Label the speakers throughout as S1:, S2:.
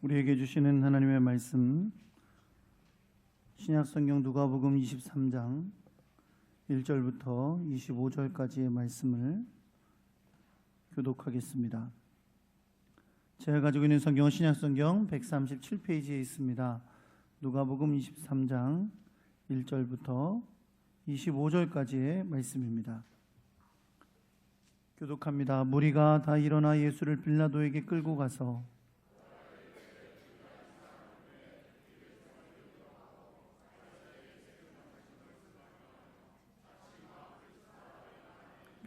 S1: 우리에게 주시는 하나님의 말씀, 신약성경 누가복음 23장 1절부터 25절까지의 말씀을 교독하겠습니다. 제가 가지고 있는 성경은 신약성경 137페이지에 있습니다. 누가복음 23장 1절부터 25절까지의 말씀입니다. 교독합니다. 무리가 다 일어나 예수를 빌라도에게 끌고 가서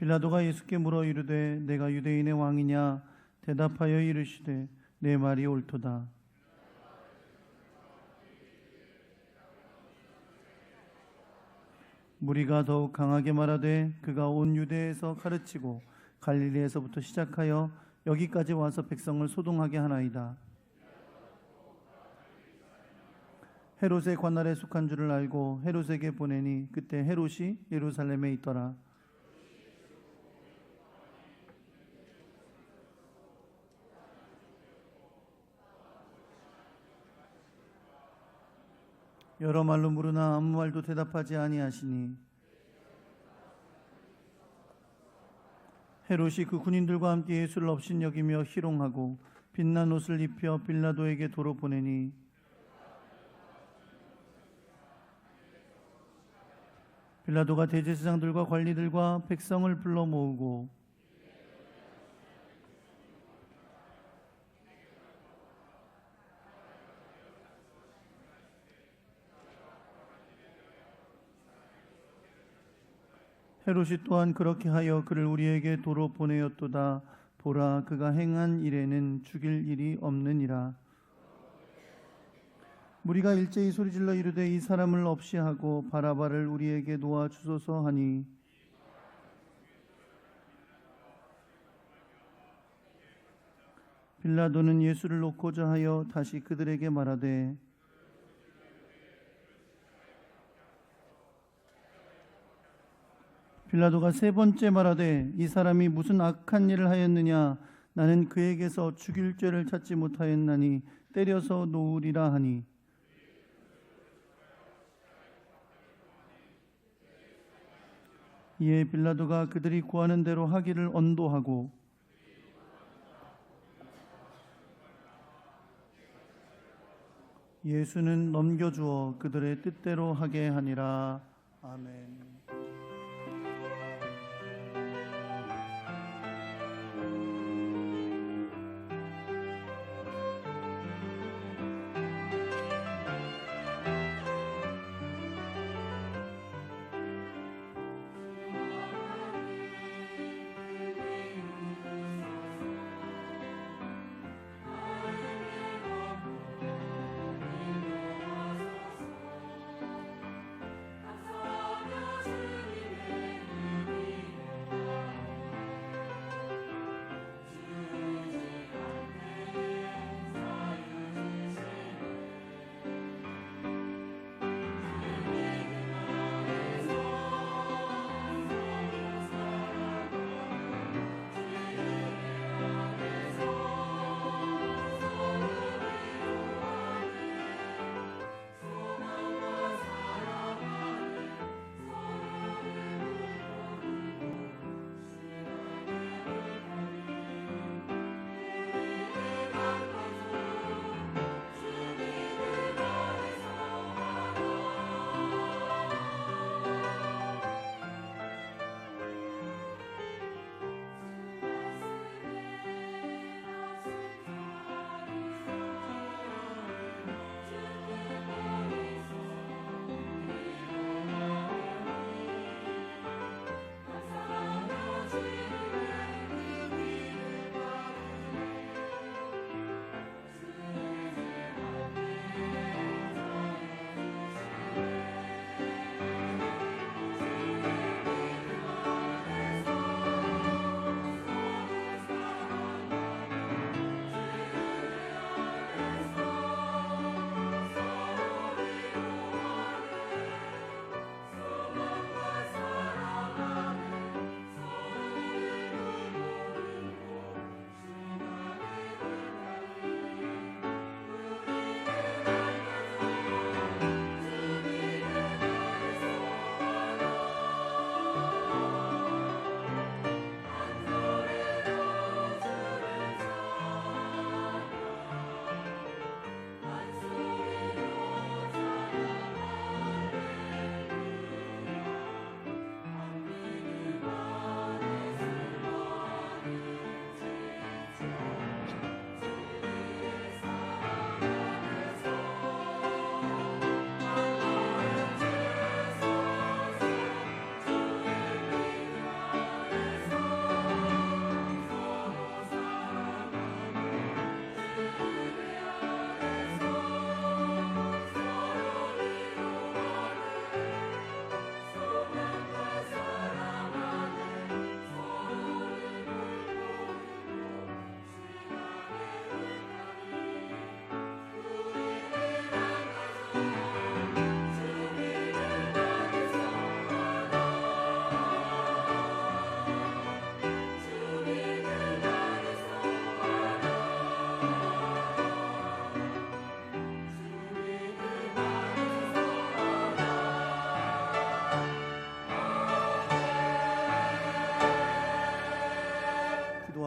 S1: 빌라도가 예수께 물어 이르되 내가 유대인의 왕이냐? 대답하여 이르시되 내 말이 옳도다. 무리가 더욱 강하게 말하되 그가 온 유대에서 가르치고 갈릴리에서부터 시작하여 여기까지 와서 백성을 소동하게 하나이다. 헤롯의 관할에 속한 줄을 알고 헤롯에게 보내니 그때 헤롯이 예루살렘에 있더라. 여러 말로 물으나 아무 말도 대답하지 아니하시니 헤롯이 그 군인들과 함께 예수를 업신여기며 희롱하고 빛난 옷을 입혀 빌라도에게 도로 보내니 빌라도가 대제사장들과 관리들과 백성을 불러 모으고 헤롯이 또한 그렇게 하여 그를 우리에게 도로 보내었도다. 보라, 그가 행한 일에는 죽일 일이 없느니라. 무리가 일제히 소리질러 이르되 이 사람을 없이 하고 바라바를 우리에게 놓아 주소서 하니 빌라도는 예수를 놓고자 하여 다시 그들에게 말하되 빌라도가 세 번째 말하되 이 사람이 무슨 악한 일을 하였느냐? 나는 그에게서 죽일 죄를 찾지 못하였나니 때려서 놓으리라 하니 이에 빌라도가 그들이 구하는 대로 하기를 언도하고 예수는 넘겨주어 그들의 뜻대로 하게 하니라. 아멘.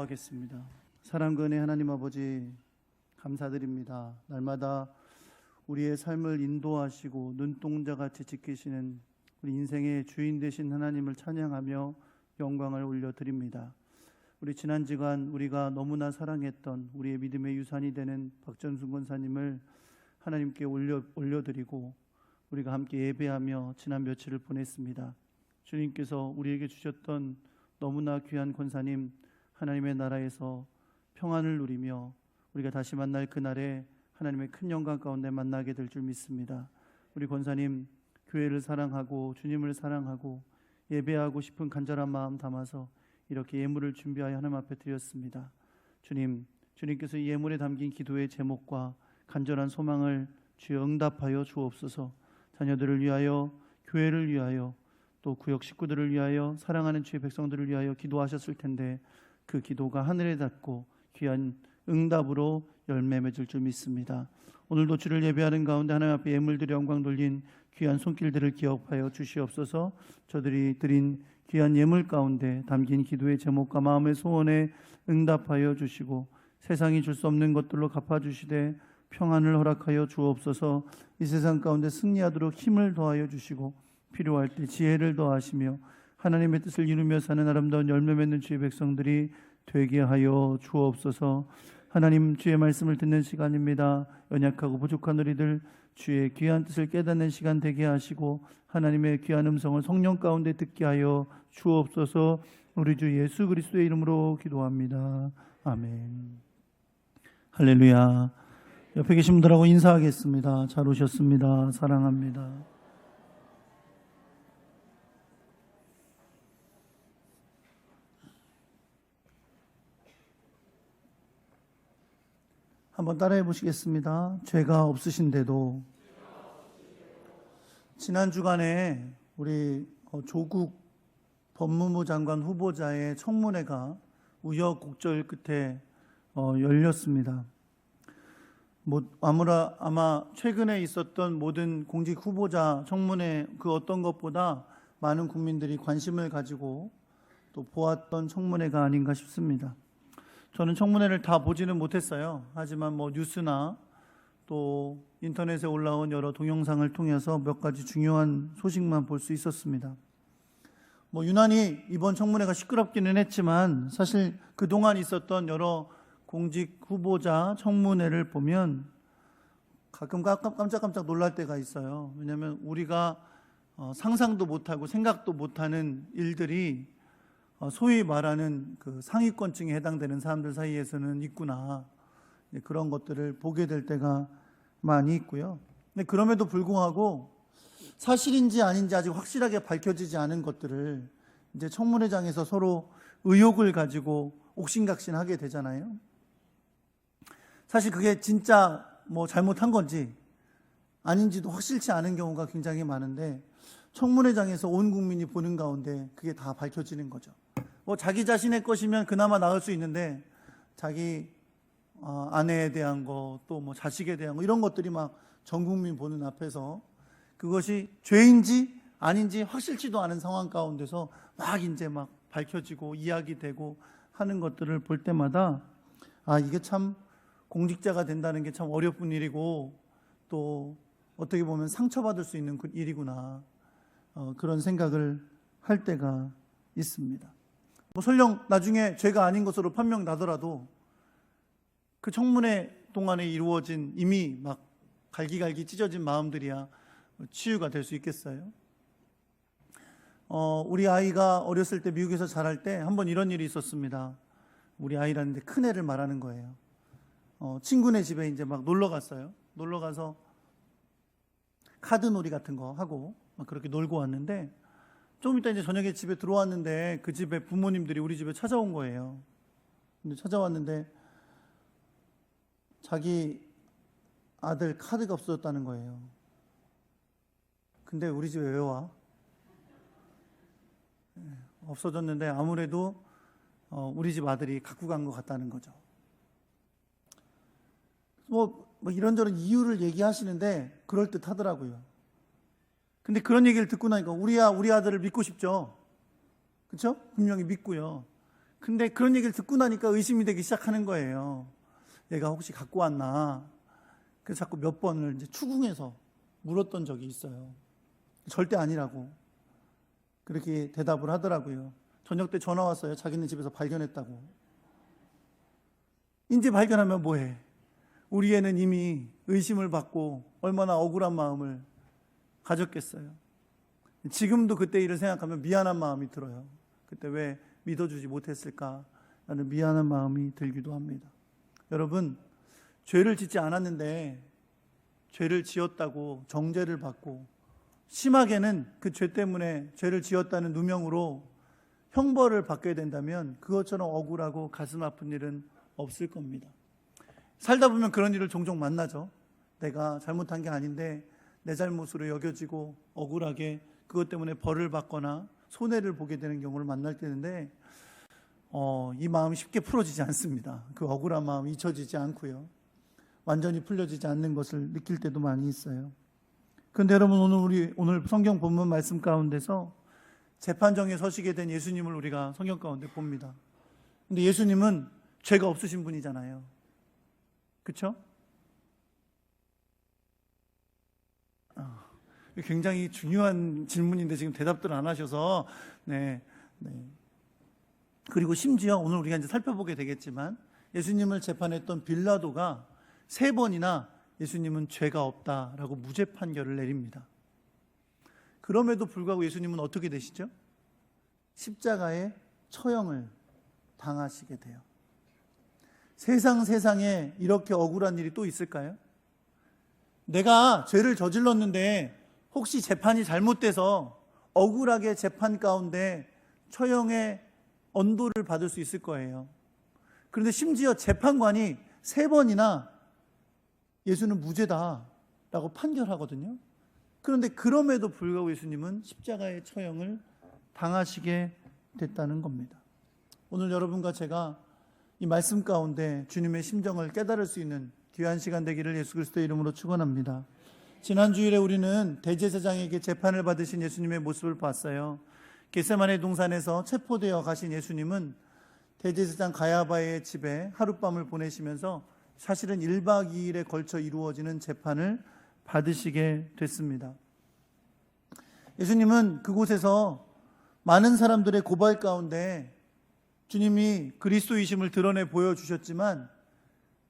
S1: 기도하겠습니다. 사랑과 은혜 하나님 아버지 감사드립니다. 날마다 우리의 삶을 인도하시고 눈동자같이 지키시는 우리 인생의 주인 되신 하나님을 찬양하며 영광을 올려드립니다. 우리 지난 주간 우리가 너무나 사랑했던 우리의 믿음의 유산이 되는 박전순 권사님을 하나님께 올려드리고 우리가 함께 예배하며 지난 며칠을 보냈습니다. 주님께서 우리에게 주셨던 너무나 귀한 권사님 하나님의 나라에서 평안을 누리며 우리가 다시 만날 그날에 하나님의 큰 영광 가운데 만나게 될 줄 믿습니다. 우리 권사님 교회를 사랑하고 주님을 사랑하고 예배하고 싶은 간절한 마음 담아서 이렇게 예물을 준비하여 하나님 앞에 드렸습니다. 주님께서 이 예물에 담긴 기도의 제목과 간절한 소망을 주여 응답하여 주옵소서. 자녀들을 위하여, 교회를 위하여, 또 구역 식구들을 위하여, 사랑하는 주의 백성들을 위하여 기도하셨을 텐데 그 기도가 하늘에 닿고 귀한 응답으로 열매 맺을 줄 믿습니다. 오늘도 주를 예배하는 가운데 하나님 앞에 예물들의 영광 돌린 귀한 손길들을 기억하여 주시옵소서. 저들이 드린 귀한 예물 가운데 담긴 기도의 제목과 마음의 소원에 응답하여 주시고 세상이 줄 수 없는 것들로 갚아주시되 평안을 허락하여 주옵소서. 이 세상 가운데 승리하도록 힘을 더하여 주시고 필요할 때 지혜를 더하시며 하나님의 뜻을 이루며 사는 아름다운 열매 맺는 주의 백성들이 되게 하여 주옵소서. 하나님 주의 말씀을 듣는 시간입니다. 연약하고 부족한 우리들 주의 귀한 뜻을 깨닫는 시간 되게 하시고 하나님의 귀한 음성을 성령 가운데 듣게 하여 주옵소서. 우리 주 예수 그리스도의 이름으로 기도합니다. 아멘. 할렐루야. 옆에 계신 분들하고 인사하겠습니다. 잘 오셨습니다. 사랑합니다. 한번 따라해 보시겠습니다. 죄가 없으신데도. 지난 주간에 우리 조국 법무부 장관 후보자의 청문회가 우여곡절 끝에 열렸습니다. 아마 최근에 있었던 모든 공직 후보자 청문회 그 어떤 것보다 많은 국민들이 관심을 가지고 또 보았던 청문회가 아닌가 싶습니다. 저는 청문회를 다 보지는 못했어요. 하지만 뉴스나 또 인터넷에 올라온 여러 동영상을 통해서 몇 가지 중요한 소식만 볼 수 있었습니다. 유난히 이번 청문회가 시끄럽기는 했지만 사실 그동안 있었던 여러 공직 후보자 청문회를 보면 가끔 깜짝깜짝 놀랄 때가 있어요. 왜냐하면 우리가 상상도 못하고 생각도 못하는 일들이 소위 말하는 그 상위권층에 해당되는 사람들 사이에서는 있구나. 그런 것들을 보게 될 때가 많이 있고요. 근데 그럼에도 불구하고 사실인지 아닌지 아직 확실하게 밝혀지지 않은 것들을 이제 청문회장에서 서로 의혹을 가지고 옥신각신하게 되잖아요. 사실 그게 진짜 잘못한 건지 아닌지도 확실치 않은 경우가 굉장히 많은데 청문회장에서 온 국민이 보는 가운데 그게 다 밝혀지는 거죠. 자기 자신의 것이면 그나마 나을 수 있는데 자기 아내에 대한 거 또 자식에 대한 거 이런 것들이 막 전 국민 보는 앞에서 그것이 죄인지 아닌지 확실치도 않은 상황 가운데서 막 밝혀지고 이야기되고 하는 것들을 볼 때마다 이게 참 공직자가 된다는 게 참 어려운 일이고 또 어떻게 보면 상처받을 수 있는 일이구나 그런 생각을 할 때가 있습니다. 설령 나중에 죄가 아닌 것으로 판명 나더라도 그 청문회 동안에 이루어진 이미 막 갈기갈기 찢어진 마음들이야 치유가 될 수 있겠어요? 우리 아이가 어렸을 때 미국에서 자랄 때 한번 이런 일이 있었습니다. 우리 아이라는데 큰 애를 말하는 거예요. 친구네 집에 이제 막 놀러 갔어요. 놀러 가서 카드놀이 같은 거 하고 막 그렇게 놀고 왔는데 좀 이따 이제 저녁에 집에 들어왔는데 그 집에 부모님들이 우리 집에 찾아온 거예요. 근데 찾아왔는데 자기 아들 카드가 없어졌다는 거예요. 근데 우리 집에 왜 와? 없어졌는데 아무래도 우리 집 아들이 갖고 간 것 같다는 거죠. 이런저런 이유를 얘기하시는데 그럴듯하더라고요. 근데 그런 얘기를 듣고 나니까 우리 아들을 믿고 싶죠. 그렇죠? 분명히 믿고요. 근데 그런 얘기를 듣고 나니까 의심이 되기 시작하는 거예요. 얘가 혹시 갖고 왔나? 그래서 자꾸 몇 번을 이제 추궁해서 물었던 적이 있어요. 절대 아니라고 그렇게 대답을 하더라고요. 저녁 때 전화 왔어요. 자기네 집에서 발견했다고. 이제 발견하면 뭐해? 우리 애는 이미 의심을 받고 얼마나 억울한 마음을 가졌겠어요. 지금도 그때 일을 생각하면 미안한 마음이 들어요. 그때 왜 믿어주지 못했을까라는 미안한 마음이 들기도 합니다. 여러분, 죄를 짓지 않았는데 죄를 지었다고 정죄를 받고 심하게는 그 죄 때문에 죄를 지었다는 누명으로 형벌을 받게 된다면 그것처럼 억울하고 가슴 아픈 일은 없을 겁니다. 살다 보면 그런 일을 종종 만나죠. 내가 잘못한 게 아닌데 내 잘못으로 여겨지고 억울하게 그것 때문에 벌을 받거나 손해를 보게 되는 경우를 만날 때인데 이 마음이 쉽게 풀어지지 않습니다. 그 억울한 마음이 잊혀지지 않고요. 완전히 풀려지지 않는 것을 느낄 때도 많이 있어요. 그런데 여러분, 오늘 성경 본문 말씀 가운데서 재판정에 서시게 된 예수님을 우리가 성경 가운데 봅니다. 근데 예수님은 죄가 없으신 분이잖아요. 그렇죠? 굉장히 중요한 질문인데 지금 대답들 안 하셔서 네. 그리고 심지어 오늘 우리가 이제 살펴보게 되겠지만 예수님을 재판했던 빌라도가 3번이나 예수님은 죄가 없다라고 무죄 판결을 내립니다. 그럼에도 불구하고 예수님은 어떻게 되시죠? 십자가에 처형을 당하시게 돼요. 세상에 이렇게 억울한 일이 또 있을까요? 내가 죄를 저질렀는데 혹시 재판이 잘못돼서 억울하게 재판 가운데 처형의 언도를 받을 수 있을 거예요. 그런데 심지어 재판관이 3번이나 예수는 무죄다라고 판결하거든요. 그런데 그럼에도 불구하고 예수님은 십자가의 처형을 당하시게 됐다는 겁니다. 오늘 여러분과 제가 이 말씀 가운데 주님의 심정을 깨달을 수 있는 귀한 시간 되기를 예수 그리스도의 이름으로 축원합니다. 지난 주일에 우리는 대제사장에게 재판을 받으신 예수님의 모습을 봤어요. 겟세마네 동산에서 체포되어 가신 예수님은 대제사장 가야바의 집에 하룻밤을 보내시면서 사실은 1박 2일에 걸쳐 이루어지는 재판을 받으시게 됐습니다. 예수님은 그곳에서 많은 사람들의 고발 가운데 주님이 그리스도이심을 드러내 보여주셨지만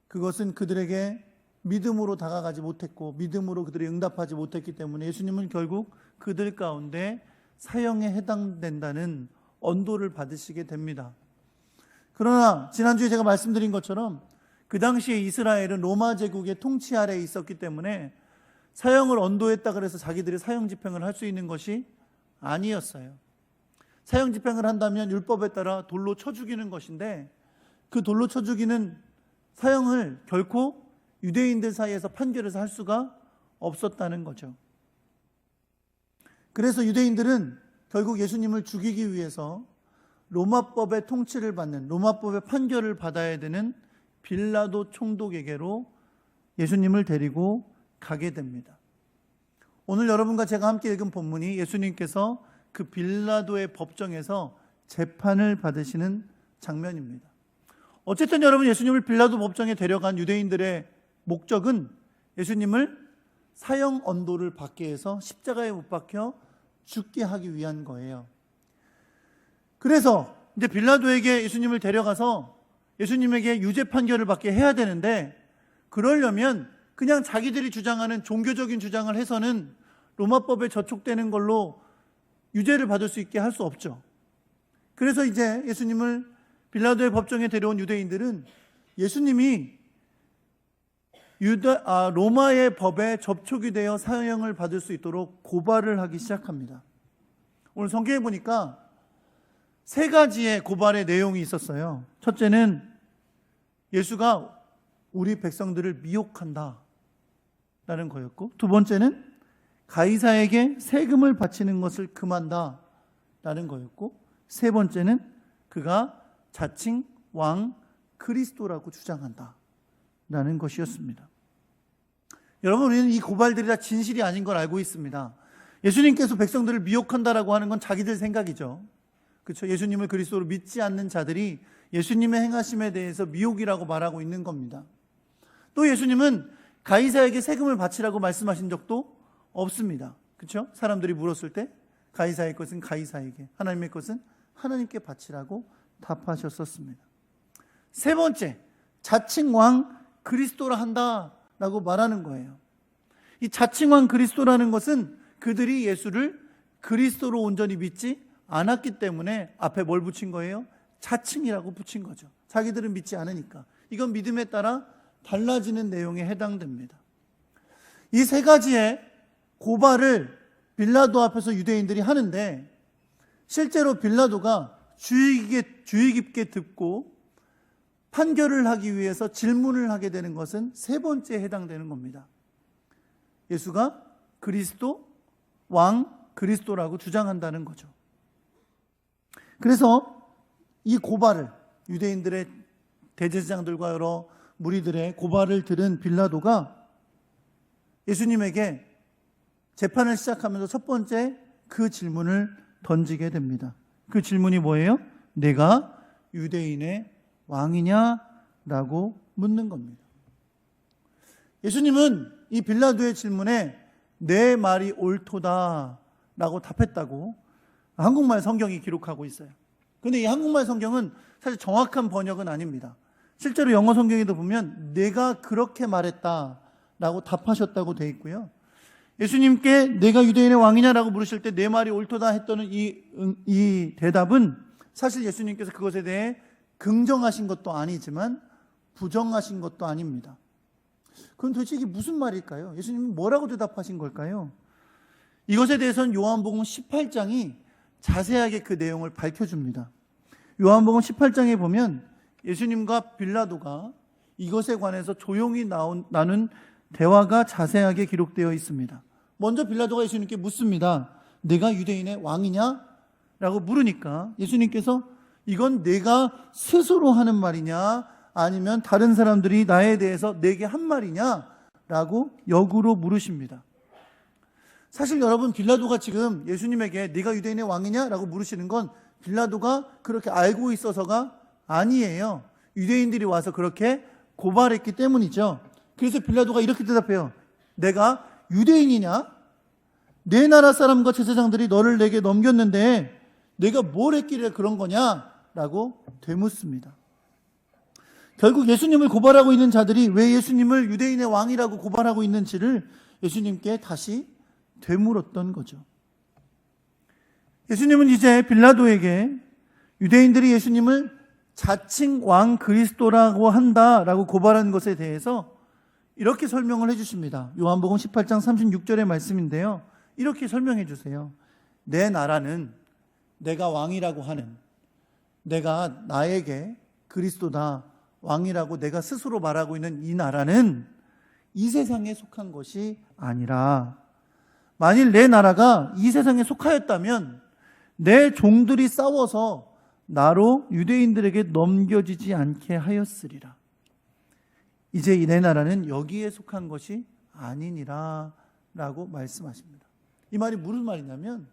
S1: 그것은 그들에게 믿음으로 다가가지 못했고 믿음으로 그들이 응답하지 못했기 때문에 예수님은 결국 그들 가운데 사형에 해당된다는 언도를 받으시게 됩니다. 그러나 지난주에 제가 말씀드린 것처럼 그 당시에 이스라엘은 로마 제국의 통치 아래에 있었기 때문에 사형을 언도했다 그래서 자기들이 사형 집행을 할 수 있는 것이 아니었어요. 사형 집행을 한다면 율법에 따라 돌로 쳐 죽이는 것인데 그 돌로 쳐 죽이는 사형을 결코 유대인들 사이에서 판결해서 할 수가 없었다는 거죠. 그래서 유대인들은 결국 예수님을 죽이기 위해서 로마법의 통치를 받는 로마법의 판결을 받아야 되는 빌라도 총독에게로 예수님을 데리고 가게 됩니다. 오늘 여러분과 제가 함께 읽은 본문이 예수님께서 그 빌라도의 법정에서 재판을 받으시는 장면입니다. 어쨌든 여러분, 예수님을 빌라도 법정에 데려간 유대인들의 목적은 예수님을 사형 언도를 받게 해서 십자가에 못 박혀 죽게 하기 위한 거예요. 그래서 이제 빌라도에게 예수님을 데려가서 예수님에게 유죄 판결을 받게 해야 되는데 그러려면 그냥 자기들이 주장하는 종교적인 주장을 해서는 로마법에 저촉되는 걸로 유죄를 받을 수 있게 할 수 없죠. 그래서 이제 예수님을 빌라도의 법정에 데려온 유대인들은 예수님이 로마의 법에 접촉이 되어 사형을 받을 수 있도록 고발을 하기 시작합니다. 오늘 성경에 보니까 3가지의 고발의 내용이 있었어요. 첫째는 예수가 우리 백성들을 미혹한다 라는 거였고, 두 번째는 가이사에게 세금을 바치는 것을 금한다 라는 거였고, 세 번째는 그가 자칭 왕 그리스도라고 주장한다 라는 것이었습니다. 여러분, 우리는 이 고발들이 다 진실이 아닌 걸 알고 있습니다. 예수님께서 백성들을 미혹한다라고 하는 건 자기들 생각이죠. 그렇죠? 예수님을 그리스도로 믿지 않는 자들이 예수님의 행하심에 대해서 미혹이라고 말하고 있는 겁니다. 또 예수님은 가이사에게 세금을 바치라고 말씀하신 적도 없습니다. 그렇죠? 사람들이 물었을 때 가이사의 것은 가이사에게, 하나님의 것은 하나님께 바치라고 답하셨었습니다. 세 번째, 자칭 왕 그리스도라 한다라고 말하는 거예요. 이 자칭 왕 그리스도라는 것은 그들이 예수를 그리스도로 온전히 믿지 않았기 때문에 앞에 뭘 붙인 거예요? 자칭이라고 붙인 거죠. 자기들은 믿지 않으니까. 이건 믿음에 따라 달라지는 내용에 해당됩니다. 이 세 가지의 고발을 빌라도 앞에서 유대인들이 하는데, 실제로 빌라도가 주의 깊게 듣고 판결을 하기 위해서 질문을 하게 되는 것은 세 번째에 해당되는 겁니다. 예수가 그리스도, 왕 그리스도라고 주장한다는 거죠. 그래서 이 고발을, 유대인들의 대제사장들과 여러 무리들의 고발을 들은 빌라도가 예수님에게 재판을 시작하면서 첫 번째 그 질문을 던지게 됩니다. 그 질문이 뭐예요? 내가 유대인의 왕이냐? 라고 묻는 겁니다. 예수님은 이 빌라도의 질문에 내 말이 옳도다 라고 답했다고 한국말 성경이 기록하고 있어요. 그런데 이 한국말 성경은 사실 정확한 번역은 아닙니다. 실제로 영어 성경에도 보면 내가 그렇게 말했다 라고 답하셨다고 되어 있고요. 예수님께 내가 유대인의 왕이냐라고 물으실 때 내 말이 옳도다 했던 이 대답은 사실 예수님께서 그것에 대해 긍정하신 것도 아니지만 부정하신 것도 아닙니다. 그럼 도대체 이게 무슨 말일까요? 예수님은 뭐라고 대답하신 걸까요? 이것에 대해서는 요한복음 18장이 자세하게 그 내용을 밝혀줍니다. 요한복음 18장에 보면 예수님과 빌라도가 이것에 관해서 조용히 나눈 대화가 자세하게 기록되어 있습니다. 먼저 빌라도가 예수님께 묻습니다. 내가 유대인의 왕이냐? 라고 물으니까 예수님께서 이건 내가 스스로 하는 말이냐? 아니면 다른 사람들이 나에 대해서 내게 한 말이냐? 라고 역으로 물으십니다. 사실 여러분, 빌라도가 지금 예수님에게 네가 유대인의 왕이냐? 라고 물으시는 건 빌라도가 그렇게 알고 있어서가 아니에요. 유대인들이 와서 그렇게 고발했기 때문이죠. 그래서 빌라도가 이렇게 대답해요. 내가 유대인이냐? 내 나라 사람과 제사장들이 너를 내게 넘겼는데 내가 뭘 했길래 그런 거냐? 라고 되묻습니다. 결국 예수님을 고발하고 있는 자들이 왜 예수님을 유대인의 왕이라고 고발하고 있는지를 예수님께 다시 되물었던 거죠. 예수님은 이제 빌라도에게 유대인들이 예수님을 자칭 왕 그리스도라고 한다라고 고발한 것에 대해서 이렇게 설명을 해주십니다. 요한복음 18장 36절의 말씀인데요. 이렇게 설명해 주세요. 내 나라는 내가 왕이라고 하는, 내가 나에게 그리스도다, 왕이라고 내가 스스로 말하고 있는 이 나라는 이 세상에 속한 것이 아니라, 만일 내 나라가 이 세상에 속하였다면 내 종들이 싸워서 나로 유대인들에게 넘겨지지 않게 하였으리라. 이제 내 나라는 여기에 속한 것이 아니니라 라고 말씀하십니다. 이 말이 무슨 말이냐면,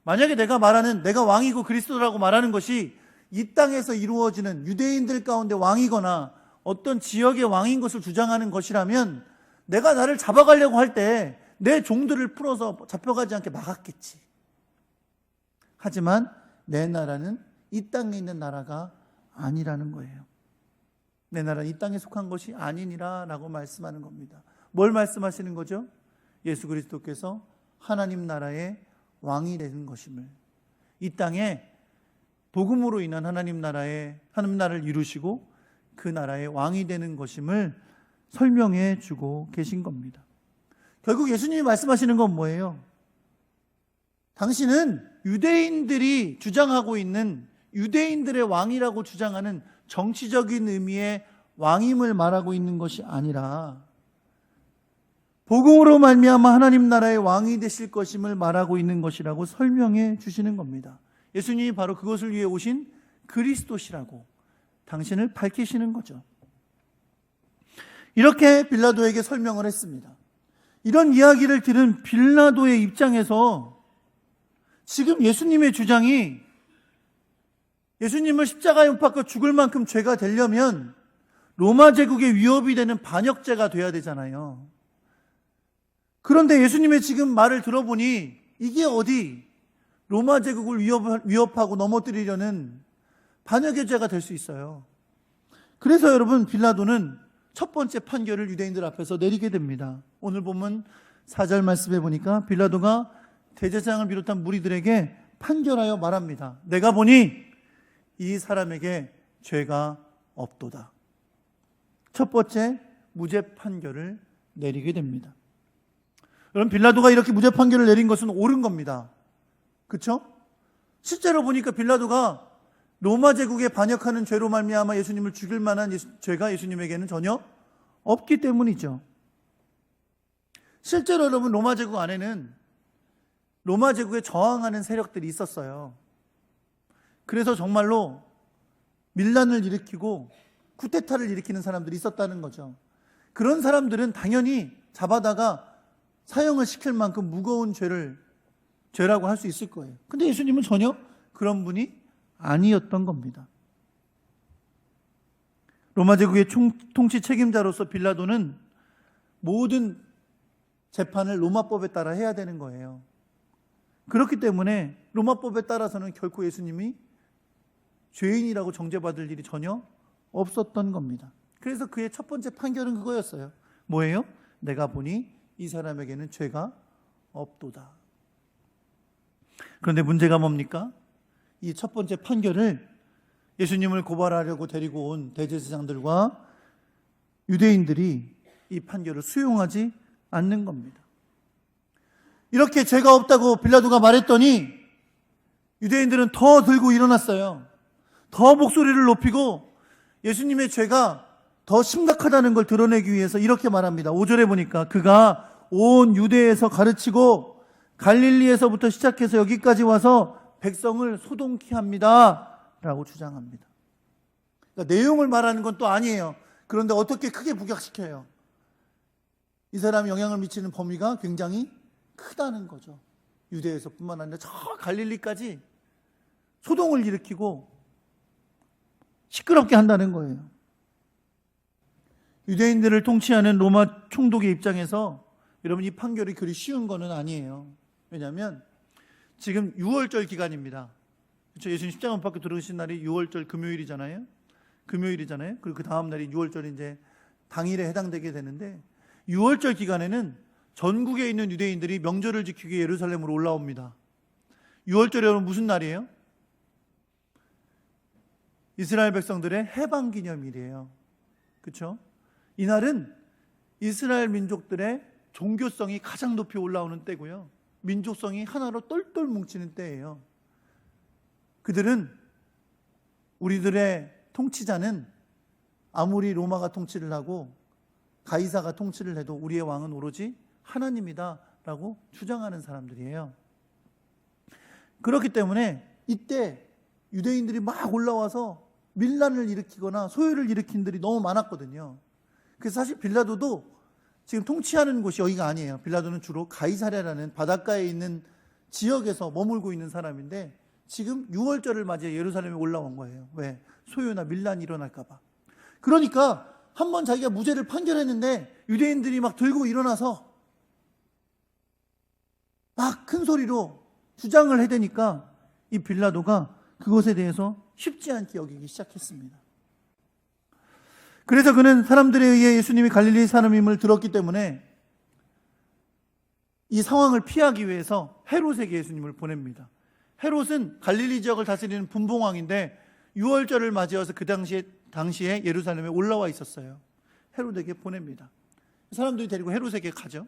S1: 만약에 내가 말하는, 내가 왕이고 그리스도라고 말하는 것이 이 땅에서 이루어지는 유대인들 가운데 왕이거나 어떤 지역의 왕인 것을 주장하는 것이라면 내가 나를 잡아가려고 할 때 내 종들을 풀어서 잡혀가지 않게 막았겠지. 하지만 내 나라는 이 땅에 있는 나라가 아니라는 거예요. 내 나라는 이 땅에 속한 것이 아니니라 라고 말씀하는 겁니다. 뭘 말씀하시는 거죠? 예수 그리스도께서 하나님 나라의 왕이 되는 것임을, 이 땅에 복음으로 인한 하나님 나라를 이루시고 그 나라의 왕이 되는 것임을 설명해 주고 계신 겁니다. 결국 예수님이 말씀하시는 건 뭐예요? 당신은 유대인들이 주장하고 있는, 유대인들의 왕이라고 주장하는 정치적인 의미의 왕임을 말하고 있는 것이 아니라 복음으로 말미암아 하나님 나라의 왕이 되실 것임을 말하고 있는 것이라고 설명해 주시는 겁니다. 예수님이 바로 그것을 위해 오신 그리스도시라고 당신을 밝히시는 거죠. 이렇게 빌라도에게 설명을 했습니다. 이런 이야기를 들은 빌라도의 입장에서 지금 예수님의 주장이 예수님을 십자가에 못 박혀 죽을 만큼 죄가 되려면 로마 제국의 위협이 되는 반역죄가 돼야 되잖아요. 그런데 예수님의 지금 말을 들어보니 이게 어디 로마 제국을 위협하고 넘어뜨리려는 반역의 죄가 될 수 있어요. 그래서 여러분, 빌라도는 첫 번째 판결을 유대인들 앞에서 내리게 됩니다. 오늘 보면 4절 말씀해 보니까 빌라도가 대제사장을 비롯한 무리들에게 판결하여 말합니다. 내가 보니 이 사람에게 죄가 없도다. 첫 번째 무죄 판결을 내리게 됩니다. 여러분, 빌라도가 이렇게 무죄 판결을 내린 것은 옳은 겁니다. 그렇죠? 실제로 보니까 빌라도가 로마 제국에 반역하는 죄로 말미암아 예수님을 죽일 만한 죄가 예수님에게는 전혀 없기 때문이죠. 실제로 여러분, 로마 제국 안에는 로마 제국에 저항하는 세력들이 있었어요. 그래서 정말로 밀란을 일으키고 쿠데타를 일으키는 사람들이 있었다는 거죠. 그런 사람들은 당연히 잡아다가 사형을 시킬 만큼 무거운 죄라고 할 수 있을 거예요. 근데 예수님은 전혀 그런 분이 아니었던 겁니다. 로마 제국의 통치 책임자로서 빌라도는 모든 재판을 로마법에 따라 해야 되는 거예요. 그렇기 때문에 로마법에 따라서는 결코 예수님이 죄인이라고 정죄받을 일이 전혀 없었던 겁니다. 그래서 그의 첫 번째 판결은 그거였어요. 뭐예요? 내가 보니 이 사람에게는 죄가 없도다. 그런데 문제가 뭡니까? 이 첫 번째 판결을 예수님을 고발하려고 데리고 온 대제사장들과 유대인들이 이 판결을 수용하지 않는 겁니다. 이렇게 죄가 없다고 빌라도가 말했더니 유대인들은 더 들고 일어났어요. 더 목소리를 높이고 예수님의 죄가 더 심각하다는 걸 드러내기 위해서 이렇게 말합니다. 5절에 보니까 그가 온 유대에서 가르치고 갈릴리에서부터 시작해서 여기까지 와서 백성을 소동케 합니다 라고 주장합니다. 그러니까 내용을 말하는 건 또 아니에요. 그런데 어떻게 크게 부각시켜요? 이 사람이 영향을 미치는 범위가 굉장히 크다는 거죠. 유대에서 뿐만 아니라 저 갈릴리까지 소동을 일으키고 시끄럽게 한다는 거예요. 유대인들을 통치하는 로마 총독의 입장에서 여러분, 이 판결이 그리 쉬운 거는 아니에요. 왜냐하면 지금 6월절 기간입니다. 그렇죠? 예수님 십자가 못 박혀 들어오신 날이 6월절 금요일이잖아요. 그리고 그 다음 날이 6월절이 이제 당일에 해당되게 되는데 6월절 기간에는 전국에 있는 유대인들이 명절을 지키기 위해 예루살렘으로 올라옵니다. 6월절이 여러분 무슨 날이에요? 이스라엘 백성들의 해방 기념일이에요. 그렇죠? 이날은 이스라엘 민족들의 종교성이 가장 높이 올라오는 때고요. 민족성이 하나로 똘똘 뭉치는 때예요. 그들은 우리들의 통치자는 아무리 로마가 통치를 하고 가이사가 통치를 해도 우리의 왕은 오로지 하나님이다 라고 주장하는 사람들이에요. 그렇기 때문에 이때 유대인들이 막 올라와서 밀란을 일으키거나 소요를 일으킨 들이 너무 많았거든요. 그래서 사실 빌라도도 지금 통치하는 곳이 여기가 아니에요. 빌라도는 주로 가이사랴라는 바닷가에 있는 지역에서 머물고 있는 사람인데 지금 6월절을 맞이해 예루살렘에 올라온 거예요. 왜? 소요나 밀란이 일어날까 봐. 그러니까 한번 자기가 무죄를 판결했는데 유대인들이 막 들고 일어나서 막 큰 소리로 주장을 해대니까 이 빌라도가 그것에 대해서 쉽지 않게 여기기 시작했습니다. 그래서 그는 사람들에 의해 예수님이 갈릴리 사람임을 들었기 때문에 이 상황을 피하기 위해서 헤롯에게 예수님을 보냅니다. 헤롯은 갈릴리 지역을 다스리는 분봉왕인데 6월절을 맞이해서 그 당시에 예루살렘에 올라와 있었어요. 헤롯에게 보냅니다. 사람들이 데리고 헤롯에게 가죠.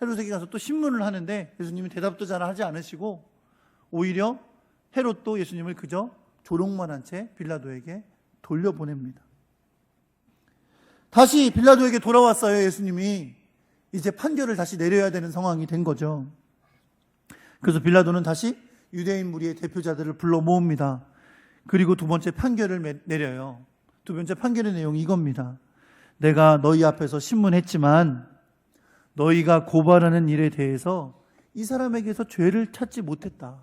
S1: 헤롯에게 가서 또 신문을 하는데 예수님이 대답도 잘 하지 않으시고 오히려 헤롯도 예수님을 그저 조롱만 한 채 빌라도에게 돌려보냅니다. 다시 빌라도에게 돌아왔어요. 예수님이 이제 판결을 다시 내려야 되는 상황이 된 거죠. 그래서 빌라도는 다시 유대인 무리의 대표자들을 불러 모읍니다. 그리고 두 번째 판결을 내려요. 두 번째 판결의 내용이 이겁니다. 내가 너희 앞에서 신문했지만 너희가 고발하는 일에 대해서 이 사람에게서 죄를 찾지 못했다.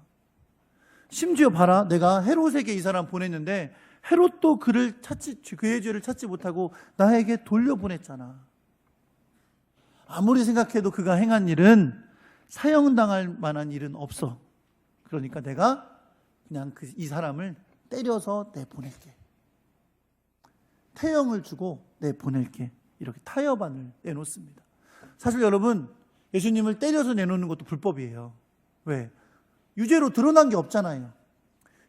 S1: 심지어 봐라, 내가 헤롯에게 이 사람 보냈는데 헤롯도 그의 죄를 찾지 못하고 나에게 돌려보냈잖아. 아무리 생각해도 그가 행한 일은 사형당할 만한 일은 없어. 그러니까 내가 그냥 이 사람을 때려서 내보낼게. 태형을 주고 내보낼게. 이렇게 타협안을 내놓습니다. 사실 여러분, 예수님을 때려서 내놓는 것도 불법이에요. 왜? 유죄로 드러난 게 없잖아요.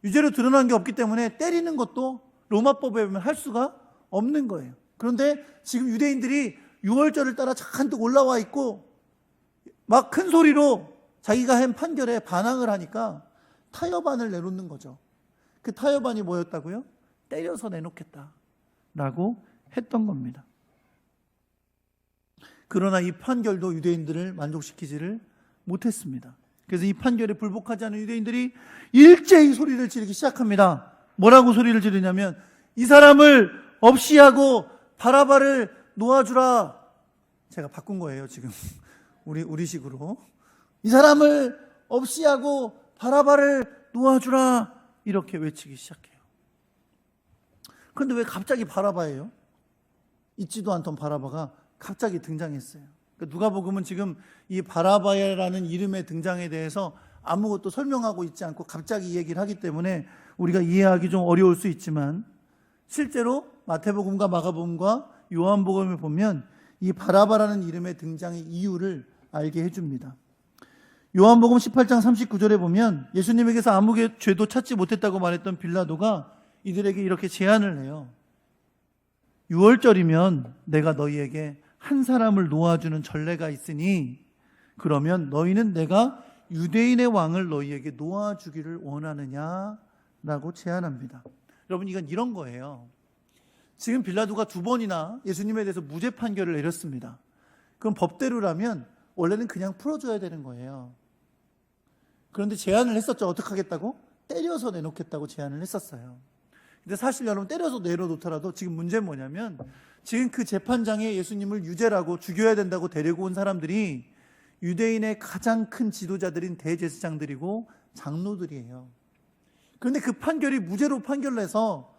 S1: 유죄로 드러난 게 없기 때문에 때리는 것도 로마법에 보면 할 수가 없는 거예요. 그런데 지금 유대인들이 유월절을 따라 잔뜩 올라와 있고 막 큰 소리로 자기가 한 판결에 반항을 하니까 타협안을 내놓는 거죠. 그 타협안이 뭐였다고요? 때려서 내놓겠다라고 했던 겁니다. 그러나 이 판결도 유대인들을 만족시키지를 못했습니다. 그래서 이 판결에 불복하지 않은 유대인들이 일제히 소리를 지르기 시작합니다. 뭐라고 소리를 지르냐면 이 사람을 없이 하고 바라바를 놓아주라. 제가 바꾼 거예요, 지금. 우리식으로. 이 사람을 없이 하고 바라바를 놓아주라. 이렇게 외치기 시작해요. 그런데 왜 갑자기 바라바예요? 있지도 않던 바라바가 갑자기 등장했어요. 누가복음은 지금 이 바라바라는 이름의 등장에 대해서 아무것도 설명하고 있지 않고 갑자기 이 얘기를 하기 때문에 우리가 이해하기 좀 어려울 수 있지만 실제로 마태복음과 마가복음과 요한복음을 보면 이 바라바라는 이름의 등장의 이유를 알게 해줍니다. 요한복음 18장 39절에 보면 예수님에게서 아무 죄도 찾지 못했다고 말했던 빌라도가 이들에게 이렇게 제안을 해요. 6월절이면 내가 너희에게 한 사람을 놓아주는 전례가 있으니 그러면 너희는 내가 유대인의 왕을 너희에게 놓아주기를 원하느냐라고 제안합니다. 여러분, 이건 이런 거예요. 지금 빌라도가 2번이나 예수님에 대해서 무죄 판결을 내렸습니다. 그럼 법대로라면 원래는 그냥 풀어줘야 되는 거예요. 그런데 제안을 했었죠. 어떻게 하겠다고? 때려서 내놓겠다고 제안을 했었어요. 근데 사실 여러분, 때려서 내려놓더라도 지금 문제는 뭐냐면 지금 그 재판장에 예수님을 유죄라고 죽여야 된다고 데리고 온 사람들이 유대인의 가장 큰 지도자들인 대제사장들이고 장로들이에요. 그런데 그 판결이 무죄로 판결내서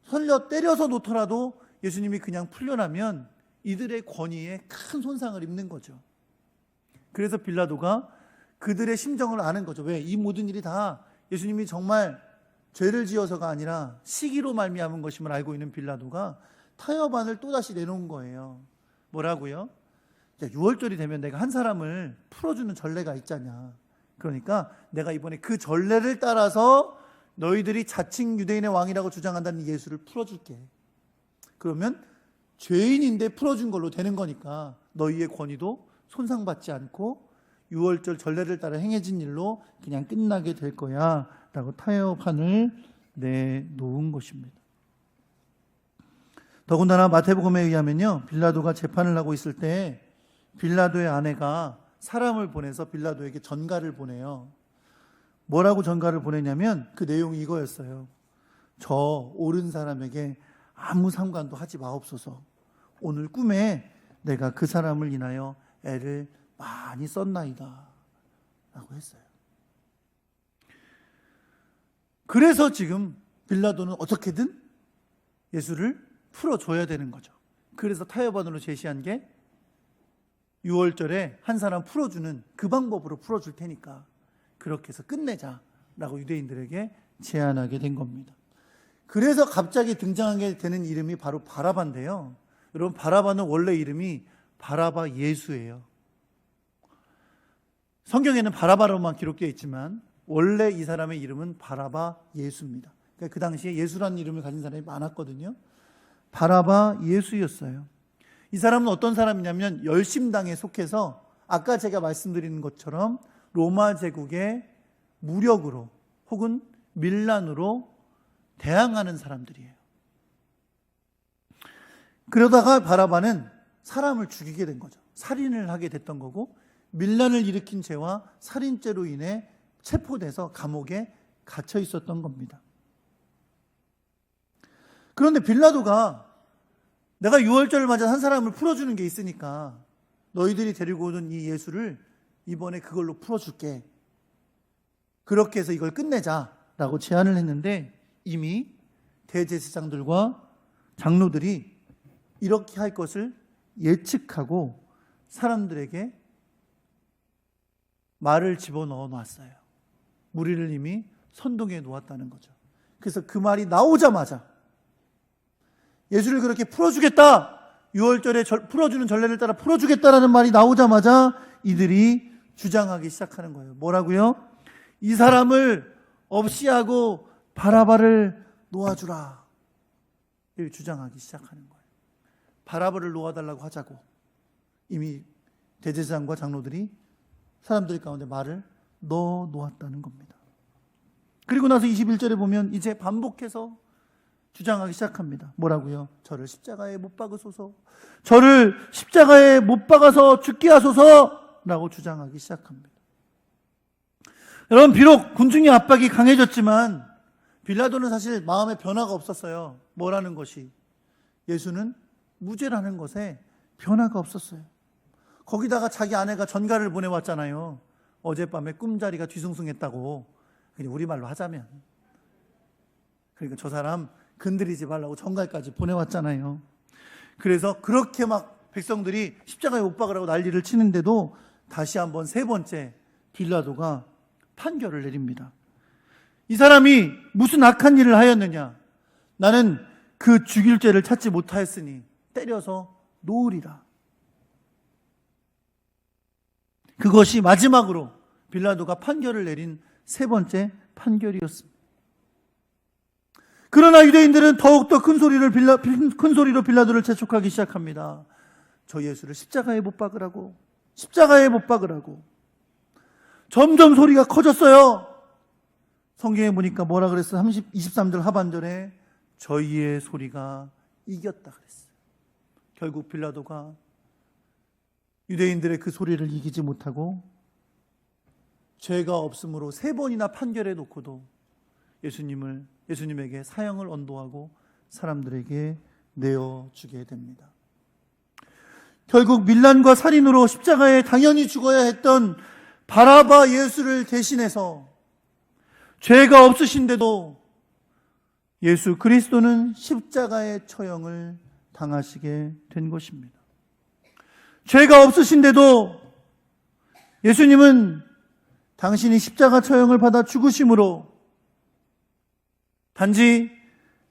S1: 설려 때려서 놓더라도 예수님이 그냥 풀려나면 이들의 권위에 큰 손상을 입는 거죠. 그래서 빌라도가 그들의 심정을 아는 거죠. 왜? 이 모든 일이 다 예수님이 정말 죄를 지어서가 아니라 시기로 말미암은 것임을 알고 있는 빌라도가 타협안을 또다시 내놓은 거예요. 뭐라고요? 6월절이 되면 내가 한 사람을 풀어주는 전례가 있잖냐. 그러니까 내가 이번에 그 전례를 따라서 너희들이 자칭 유대인의 왕이라고 주장한다는 예수를 풀어줄게. 그러면 죄인인데 풀어준 걸로 되는 거니까 너희의 권위도 손상받지 않고 6월절 전례를 따라 행해진 일로 그냥 끝나게 될 거야 라고 타협안을 내놓은 것입니다. 더군다나 마태복음에 의하면요, 빌라도가 재판을 하고 있을 때 빌라도의 아내가 사람을 보내서 빌라도에게 전가를 보내요. 뭐라고 전가를 보내냐면 그 내용이 이거였어요. 저 옳은 사람에게 아무 상관도 하지 마옵소서. 오늘 꿈에 내가 그 사람을 인하여 애를 많이 썼나이다 라고 했어요. 그래서 지금 빌라도는 어떻게든 예수를 풀어줘야 되는 거죠. 그래서 타협안으로 제시한 게 6월절에 한 사람 풀어주는 그 방법으로 풀어줄 테니까 그렇게 해서 끝내자라고 유대인들에게 제안하게 된 겁니다. 그래서 갑자기 등장하게 되는 이름이 바로 바라바인데요. 여러분, 바라바는 원래 이름이 바라바 예수예요. 성경에는 바라바로만 기록되어 있지만 원래 이 사람의 이름은 바라바 예수입니다. 그러니까 그 당시에 예수라는 이름을 가진 사람이 많았거든요. 바라바 예수였어요. 이 사람은 어떤 사람이냐면 열심당에 속해서 아까 제가 말씀드리는 것처럼 로마 제국의 무력으로 혹은 밀란으로 대항하는 사람들이에요. 그러다가 바라바는 사람을 죽이게 된 거죠. 살인을 하게 됐던 거고 밀란을 일으킨 죄와 살인죄로 인해 체포돼서 감옥에 갇혀 있었던 겁니다. 그런데 빌라도가 내가 6월절을 맞아 한 사람을 풀어주는 게 있으니까 너희들이 데리고 오는 이 예수를 이번에 그걸로 풀어줄게 그렇게 해서 이걸 끝내자라고 제안을 했는데 이미 대제사장들과 장로들이 이렇게 할 것을 예측하고 사람들에게 말을 집어넣어 놨어요. 무리를 이미 선동해 놓았다는 거죠. 그래서 그 말이 나오자마자 예수를 그렇게 풀어주겠다, 6월절에 풀어주는 전례를 따라 풀어주겠다라는 말이 나오자마자 이들이 주장하기 시작하는 거예요. 뭐라고요? 이 사람을 없이 하고 바라바를 놓아주라, 이렇게 주장하기 시작하는 거예요. 바라바를 놓아달라고 하자고 이미 대제사장과 장로들이 사람들 가운데 말을 넣어 놓았다는 겁니다. 그리고 나서 21절에 보면 이제 반복해서 주장하기 시작합니다. 뭐라고요? 저를 십자가에 못 박으소서, 저를 십자가에 못 박아서 죽게 하소서 라고 주장하기 시작합니다. 여러분, 비록 군중의 압박이 강해졌지만 빌라도는 사실 마음에 변화가 없었어요. 뭐라는 것이? 예수는 무죄라는 것에 변화가 없었어요. 거기다가 자기 아내가 전가를 보내왔잖아요. 어젯밤에 꿈자리가 뒤숭숭했다고. 그냥 우리말로 하자면. 그러니까 저 사람 건드리지 말라고 전가까지 보내왔잖아요. 그래서 그렇게 막 백성들이 십자가에 못 박으라고 난리를 치는데도 다시 한번 세 번째 빌라도가 판결을 내립니다. 이 사람이 무슨 악한 일을 하였느냐? 나는 그 죽일 죄를 찾지 못하였으니 때려서 놓으리라. 그것이 마지막으로 빌라도가 판결을 내린 세 번째 판결이었습니다. 그러나 유대인들은 더욱더 큰 소리로 빌라도를 재촉하기 시작합니다. 저 예수를 십자가에 못 박으라고, 십자가에 못 박으라고. 점점 소리가 커졌어요. 성경에 보니까 뭐라 그랬어요? 23절 하반절에 저희의 소리가 이겼다 그랬어요. 결국 빌라도가 유대인들의 그 소리를 이기지 못하고 죄가 없으므로 세 번이나 판결해 놓고도 예수님에게 사형을 언도하고 사람들에게 내어주게 됩니다. 결국 밀란과 살인으로 십자가에 당연히 죽어야 했던 바라바 예수를 대신해서 죄가 없으신데도 예수 그리스도는 십자가의 처형을 당하시게 된 것입니다. 죄가 없으신데도 예수님은 당신이 십자가 처형을 받아 죽으심으로 단지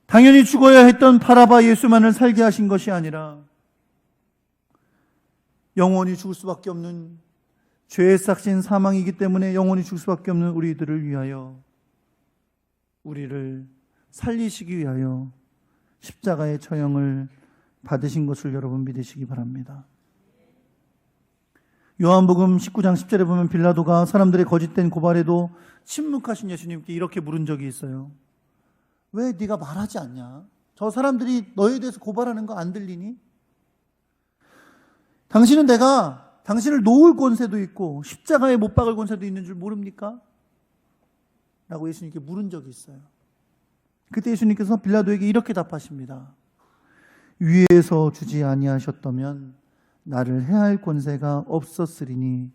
S1: 당연히 죽어야 했던 바라바 예수만을 살게 하신 것이 아니라 영원히 죽을 수밖에 없는 죄의 삭신 사망이기 때문에 영원히 죽을 수밖에 없는 우리들을 위하여, 우리를 살리시기 위하여 십자가의 처형을 받으신 것을 여러분 믿으시기 바랍니다. 요한복음 19장 10절에 보면 빌라도가 사람들의 거짓된 고발에도 침묵하신 예수님께 이렇게 물은 적이 있어요. 왜 네가 말하지 않냐? 저 사람들이 너에 대해서 고발하는 거 안 들리니? 당신은 내가 당신을 놓을 권세도 있고 십자가에 못 박을 권세도 있는 줄 모릅니까? 라고 예수님께 물은 적이 있어요. 그때 예수님께서 빌라도에게 이렇게 답하십니다. 위에서 주지 아니하셨다면 나를 해할 권세가 없었으리니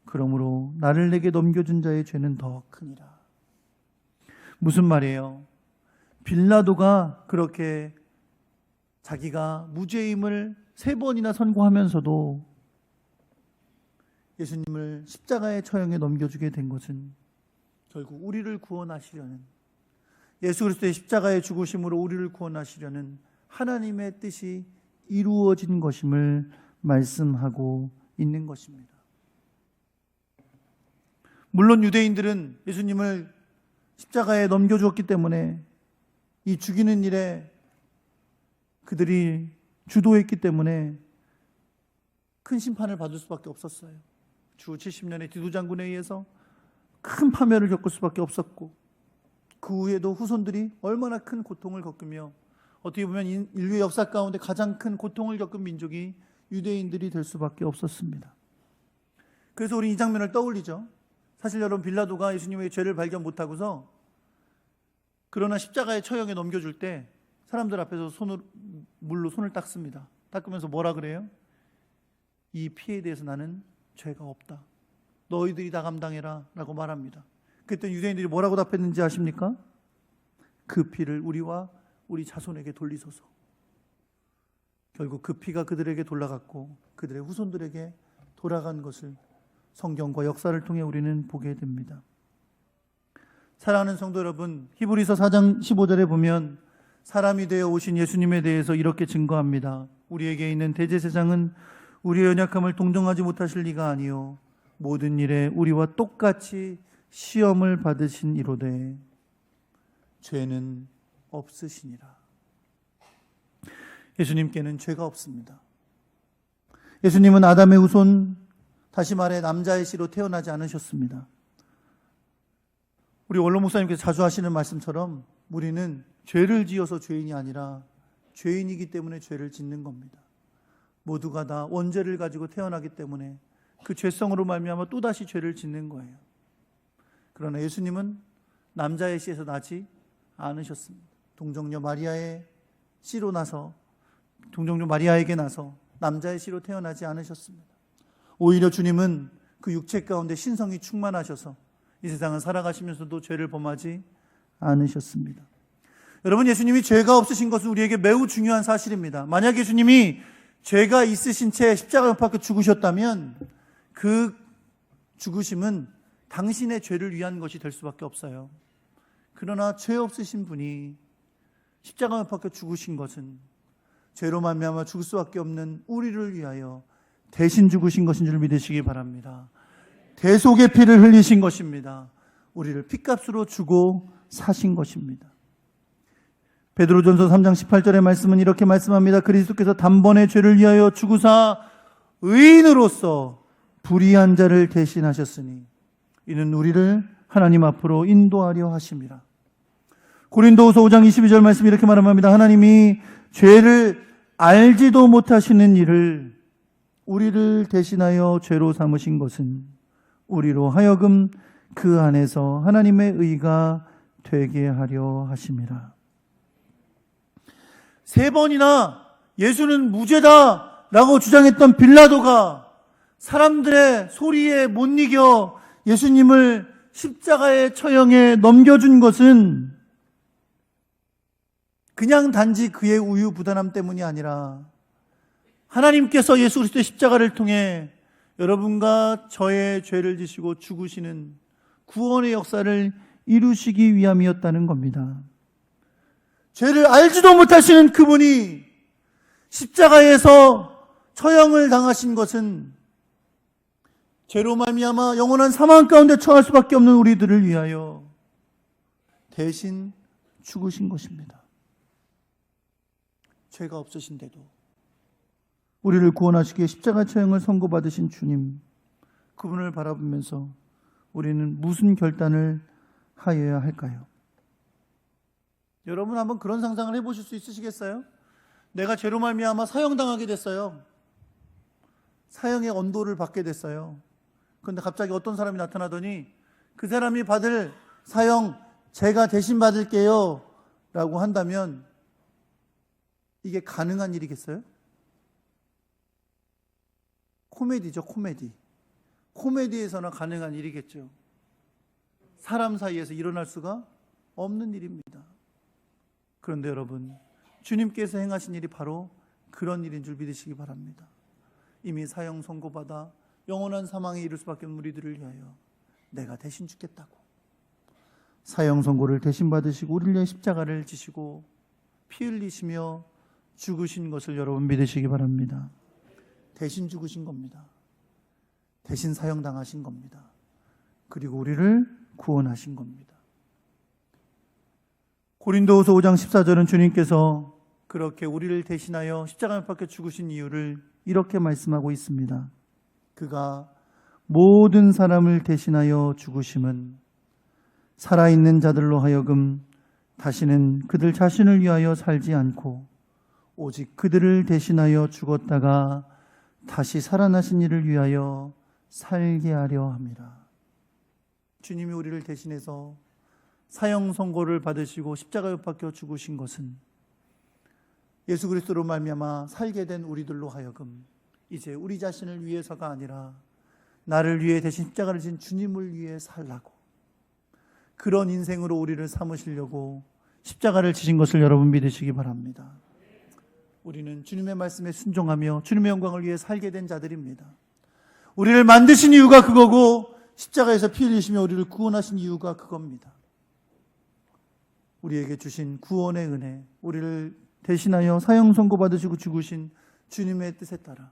S1: 그러므로 나를 내게 넘겨준 자의 죄는 더 크니라. 무슨 말이에요? 빌라도가 그렇게 자기가 무죄임을 세 번이나 선고하면서도 예수님을 십자가의 처형에 넘겨주게 된 것은 결국 우리를 구원하시려는, 예수 그리스도의 십자가의 죽으심으로 우리를 구원하시려는 하나님의 뜻이 이루어진 것임을 말씀하고 있는 것입니다. 물론 유대인들은 예수님을 십자가에 넘겨주었기 때문에 이 죽이는 일에 그들이 주도했기 때문에 큰 심판을 받을 수밖에 없었어요. 주 70년의 디도장군에 의해서 큰 파멸을 겪을 수밖에 없었고, 그 후에도 후손들이 얼마나 큰 고통을 겪으며, 어떻게 보면 인류의 역사 가운데 가장 큰 고통을 겪은 민족이 유대인들이 될 수밖에 없었습니다. 그래서 우리 이 장면을 떠올리죠. 사실 여러분, 빌라도가 예수님의 죄를 발견 못하고서 그러나 십자가의 처형에 넘겨줄 때 사람들 앞에서 물로 손을 닦습니다. 닦으면서 뭐라 그래요? 이 피에 대해서 나는 죄가 없다. 너희들이 다 감당해라 라고 말합니다. 그때 유대인들이 뭐라고 답했는지 아십니까? 그 피를 우리와 우리 자손에게 돌리소서. 결국 그 피가 그들에게 돌아갔고 그들의 후손들에게 돌아간 것을 성경과 역사를 통해 우리는 보게 됩니다. 사랑하는 성도 여러분, 히브리서 4장 15절에 보면 사람이 되어 오신 예수님에 대해서 이렇게 증거합니다. 우리에게 있는 대제사장은 우리의 연약함을 동정하지 못하실 리가 아니요 모든 일에 우리와 똑같이 시험을 받으신 이로되 죄는 없으시니라. 예수님께는 죄가 없습니다. 예수님은 아담의 후손, 다시 말해 남자의 씨로 태어나지 않으셨습니다. 우리 원로 목사님께서 자주 하시는 말씀처럼 우리는 죄를 지어서 죄인이 아니라 죄인이기 때문에 죄를 짓는 겁니다. 모두가 다 원죄를 가지고 태어나기 때문에 그 죄성으로 말미암아 또다시 죄를 짓는 거예요. 그러나 예수님은 남자의 씨에서 나지 않으셨습니다. 동정녀 마리아의 씨로 나서, 동정녀 마리아에게 나서 남자의 씨로 태어나지 않으셨습니다. 오히려 주님은 그 육체 가운데 신성이 충만하셔서 이 세상을 살아가시면서도 죄를 범하지 않으셨습니다. 여러분, 예수님이 죄가 없으신 것은 우리에게 매우 중요한 사실입니다. 만약 예수님이 죄가 있으신 채 십자가에 못 박혀 죽으셨다면 그 죽으심은 당신의 죄를 위한 것이 될 수밖에 없어요. 그러나 죄 없으신 분이 십자가에 못 박혀 죽으신 것은 죄로 말미암아 죽을 수밖에 없는 우리를 위하여 대신 죽으신 것인 줄 믿으시기 바랍니다. 대속의 피를 흘리신 것입니다. 우리를 핏값으로 주고 사신 것입니다. 베드로전서 3장 18절의 말씀은 이렇게 말씀합니다. 그리스도께서 단번에 죄를 위하여 죽으사 의인으로서 불의한 자를 대신하셨으니 이는 우리를 하나님 앞으로 인도하려 하심이라. 고린도후서 5장 22절 말씀 이렇게 말합니다. 하나님이 죄를 알지도 못하시는 일을 우리를 대신하여 죄로 삼으신 것은 우리로 하여금 그 안에서 하나님의 의가 되게 하려 하심이라. 3번이나 예수는 무죄다라고 주장했던 빌라도가 사람들의 소리에 못 이겨 예수님을 십자가의 처형에 넘겨준 것은 그냥 단지 그의 우유부단함 때문이 아니라 하나님께서 예수 그리스도의 십자가를 통해 여러분과 저의 죄를 지시고 죽으시는 구원의 역사를 이루시기 위함이었다는 겁니다. 죄를 알지도 못하시는 그분이 십자가에서 처형을 당하신 것은 죄로 말미암아 영원한 사망 가운데 처할 수밖에 없는 우리들을 위하여 대신 죽으신 것입니다. 죄가 없으신데도 우리를 구원하시기에 십자가 처형을 선고받으신 주님, 그분을 바라보면서 우리는 무슨 결단을 하여야 할까요? 여러분 한번 그런 상상을 해보실 수 있으시겠어요? 내가 죄로 말미암아 사형당하게 됐어요. 사형의 언도를 받게 됐어요. 그런데 갑자기 어떤 사람이 나타나더니 그 사람이 받을 사형 제가 대신 받을게요 라고 한다면 이게 가능한 일이겠어요? 코미디죠, 코미디. 코미디에서나 가능한 일이겠죠. 사람 사이에서 일어날 수가 없는 일입니다. 그런데 여러분, 주님께서 행하신 일이 바로 그런 일인 줄 믿으시기 바랍니다. 이미 사형 선고받아 영원한 사망에 이를 수밖에 없는 우리들을 위하여 내가 대신 죽겠다고 사형 선고를 대신 받으시고 우리를 위해 십자가를 지시고 피 흘리시며 죽으신 것을 여러분 믿으시기 바랍니다. 대신 죽으신 겁니다. 대신 사형당하신 겁니다. 그리고 우리를 구원하신 겁니다. 고린도후서 5장 14절은 주님께서 그렇게 우리를 대신하여 십자가에 못 박혀 죽으신 이유를 이렇게 말씀하고 있습니다. 그가 모든 사람을 대신하여 죽으심은 살아있는 자들로 하여금 다시는 그들 자신을 위하여 살지 않고 오직 그들을 대신하여 죽었다가 다시 살아나신 이를 위하여 살게 하려 함이라. 주님이 우리를 대신해서 사형 선고를 받으시고 십자가에 못 박혀 죽으신 것은 예수 그리스도로 말미암아 살게 된 우리들로 하여금 이제 우리 자신을 위해서가 아니라 나를 위해 대신 십자가를 진 주님을 위해 살라고, 그런 인생으로 우리를 삼으시려고 십자가를 지신 것을 여러분 믿으시기 바랍니다. 우리는 주님의 말씀에 순종하며 주님의 영광을 위해 살게 된 자들입니다. 우리를 만드신 이유가 그거고 십자가에서 피 흘리시며 우리를 구원하신 이유가 그겁니다. 우리에게 주신 구원의 은혜, 우리를 대신하여 사형 선고 받으시고 죽으신 주님의 뜻에 따라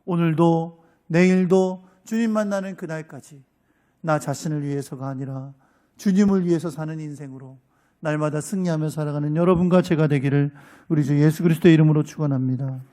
S1: 오늘도 내일도 주님 만나는 그날까지 나 자신을 위해서가 아니라 주님을 위해서 사는 인생으로 날마다 승리하며 살아가는 여러분과 제가 되기를 우리 주 예수 그리스도의 이름으로 축원합니다.